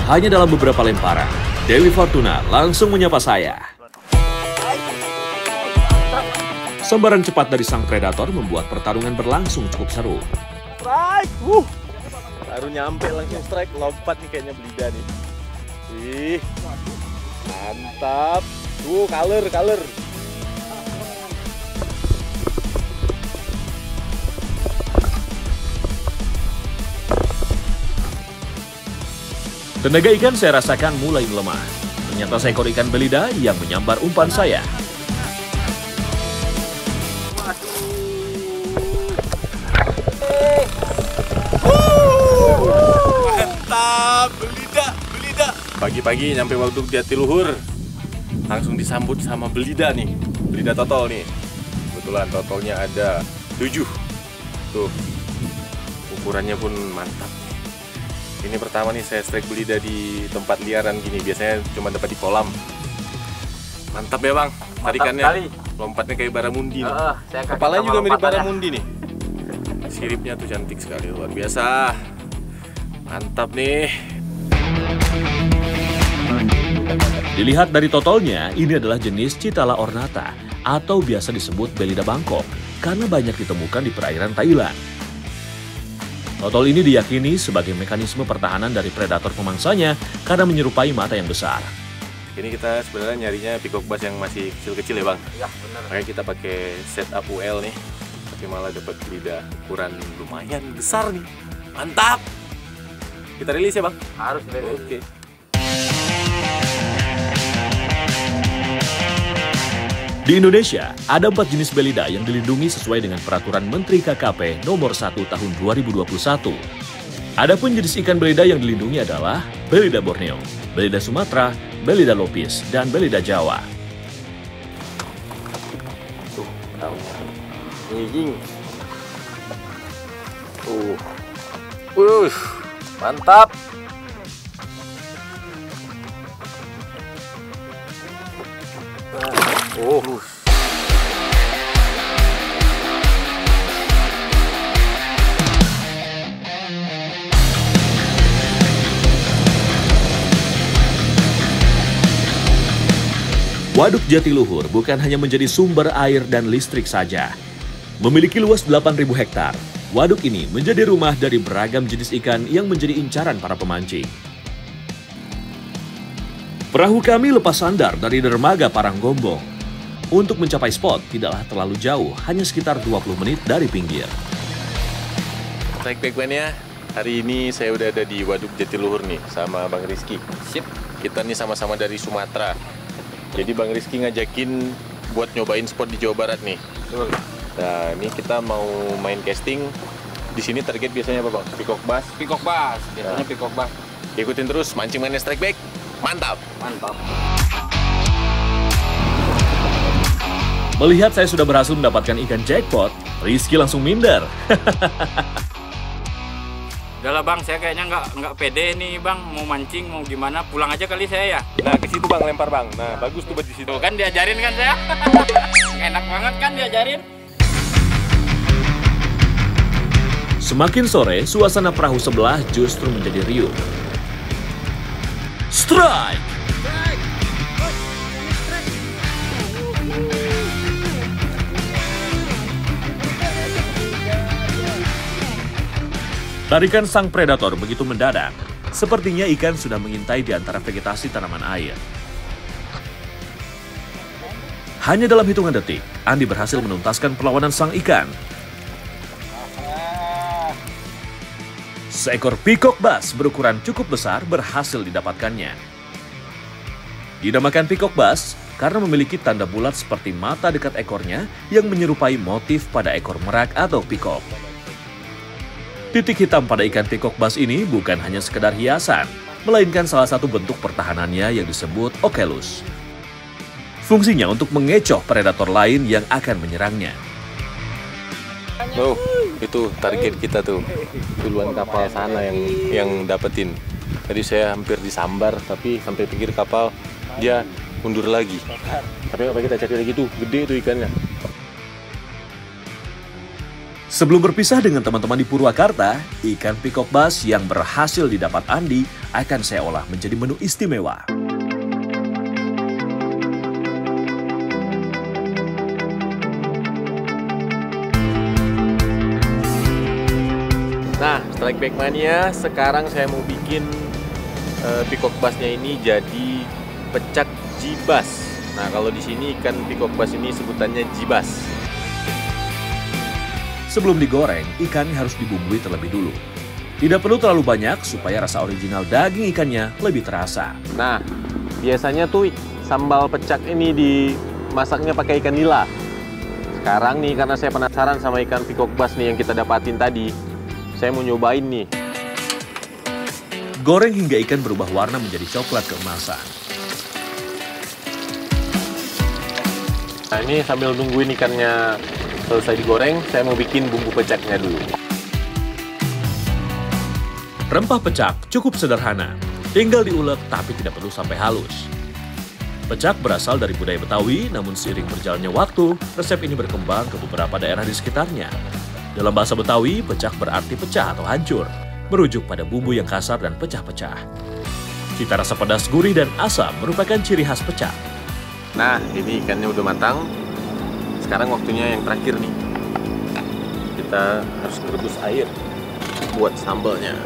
hanya dalam beberapa lemparan, Dewi Fortuna langsung menyapa saya. Sambaran cepat dari sang predator membuat pertarungan berlangsung cukup seru. Strike! Baru nyampe langsung strike, lompat nih kayaknya Belida nih. Wih, mantap. Color. Tenaga ikan saya rasakan mulai melemah. Ternyata seekor ikan belida yang menyambar umpan saya. Mantap, belida. Pagi-pagi nyampe Waduk Jatiluhur, langsung disambut sama belida nih, belida totol nih. Kebetulan totolnya ada 7. Tuh, ukurannya pun mantap. Ini pertama nih saya strike belida di tempat liaran gini, biasanya cuma dapat di kolam. Mantap ya bang, tarikannya, lompatnya kayak baramundi nih. Kepalanya juga mirip baramundi nih. Siripnya tuh cantik sekali, luar biasa. Mantap nih. Dilihat dari totolnya, ini adalah jenis Chitala ornata atau biasa disebut belida Bangkok karena banyak ditemukan di perairan Thailand. Totol ini diyakini sebagai mekanisme pertahanan dari predator pemangsanya karena menyerupai mata yang besar. Ini kita sebenarnya nyarinya peacock bass yang masih kecil-kecil ya bang. Ya benar. Makanya kita pakai setup UL nih, tapi malah dapat belida ukuran lumayan besar nih. Mantap. Kita rilis ya bang. Harus rilis. Oke. Di Indonesia, ada 4 jenis belida yang dilindungi sesuai dengan Peraturan Menteri KKP Nomor 1 Tahun 2021. Adapun jenis ikan belida yang dilindungi adalah belida Borneo, belida Sumatera, belida Lopis, dan belida Jawa. Tuh, daunnya. Nying. Mantap. Waduk Jatiluhur bukan hanya menjadi sumber air dan listrik saja. Memiliki luas 8.000 hektar, waduk ini menjadi rumah dari beragam jenis ikan yang menjadi incaran para pemancing. Perahu kami lepas sandar dari dermaga Paranggombong. Untuk mencapai spot tidaklah terlalu jauh, hanya sekitar 20 menit dari pinggir. Strike backman-nya, hari ini saya udah ada di Waduk Jatiluhur nih sama Bang Rizky. Sip. Kita nih sama-sama dari Sumatera. Jadi Bang Rizky ngajakin buat nyobain spot di Jawa Barat nih. Betul. Nah, ini kita mau main casting. Di sini target biasanya apa bang? Peacock bass. Peacock bass, biasanya peacock bass. Ikutin terus mancing mainnya strike back. Mantap. Mantap. Melihat saya sudah berhasil mendapatkan ikan jackpot, Rizky langsung minder. Udahlah bang, saya kayaknya nggak pede nih bang, mau mancing mau gimana, pulang aja kali saya ya. Nah ke situ bang, lempar bang. Nah bagus tuh buat di situ. Tuh kan diajarin kan saya. Enak banget kan diajarin. Semakin sore, suasana perahu sebelah justru menjadi riuh. Strike! Tarikan sang predator begitu mendadak, sepertinya ikan sudah mengintai di antara vegetasi tanaman air. Hanya dalam hitungan detik, Andi berhasil menuntaskan perlawanan sang ikan. Seekor peacock bass berukuran cukup besar berhasil didapatkannya. Dinamakan peacock bass karena memiliki tanda bulat seperti mata dekat ekornya yang menyerupai motif pada ekor merak atau peacock. Titik hitam pada ikan peacock bass ini bukan hanya sekedar hiasan, melainkan salah satu bentuk pertahanannya yang disebut okelus. Fungsinya untuk mengecoh predator lain yang akan menyerangnya. Tuh, itu target kita tuh. Duluan kapal sana yang dapetin. Tadi saya hampir disambar, tapi sampai pinggir kapal dia mundur lagi. Tapi apa kita cari lagi tuh, gede tuh ikannya. Sebelum berpisah dengan teman-teman di Purwakarta, ikan peacock bass yang berhasil didapat Andi akan saya olah menjadi menu istimewa. Nah, Strike Back Mania, sekarang saya mau bikin peacock bassnya ini jadi pecak jibas. Nah, kalau di sini ikan peacock bass ini sebutannya jibas. Sebelum digoreng, ikan harus dibumbui terlebih dulu. Tidak perlu terlalu banyak supaya rasa original daging ikannya lebih terasa. Nah, biasanya tuh sambal pecak ini dimasaknya pakai ikan nila. Sekarang nih, karena saya penasaran sama ikan peacock bass nih yang kita dapatin tadi, saya mau nyobain nih. Goreng hingga ikan berubah warna menjadi coklat keemasan. Nah, ini sambil nungguin ikannya selesai digoreng, saya mau bikin bumbu pecaknya dulu. Rempah pecak cukup sederhana, tinggal diulek tapi tidak perlu sampai halus. Pecak berasal dari budaya Betawi, namun seiring berjalannya waktu, resep ini berkembang ke beberapa daerah di sekitarnya. Dalam bahasa Betawi, pecak berarti pecah atau hancur, merujuk pada bumbu yang kasar dan pecah-pecah. Cita rasa pedas, gurih, dan asam merupakan ciri khas pecak. Nah, ini ikannya udah matang. Sekarang waktunya yang terakhir nih. Kita harus merebus air buat sambalnya.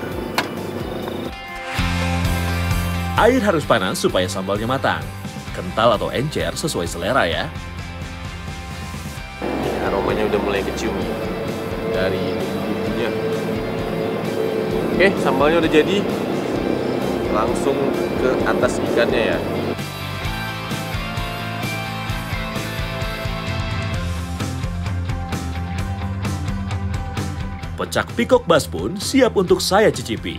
Air harus panas supaya sambalnya matang. Kental atau encer sesuai selera ya. Aromanya udah mulai kecium dari bumbunya. Oke, sambalnya udah jadi. Langsung ke atas ikannya ya. Pecak peacock bass pun siap untuk saya cicipi.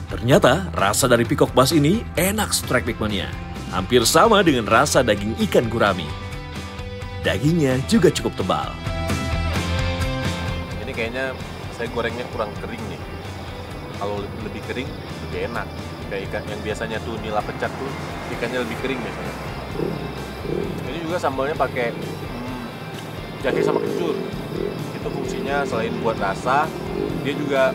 Ternyata rasa dari peacock bass ini enak Strike Back Mania. Hampir sama dengan rasa daging ikan gurami. Dagingnya juga cukup tebal. Ini kayaknya saya gorengnya kurang kering nih. Kalau lebih kering lebih enak. Kayak ikan yang biasanya tuh nila pecak tuh ikannya lebih kering biasanya. Ini juga sambalnya pakai jahe sama kencur. Itu fungsinya selain buat rasa, dia juga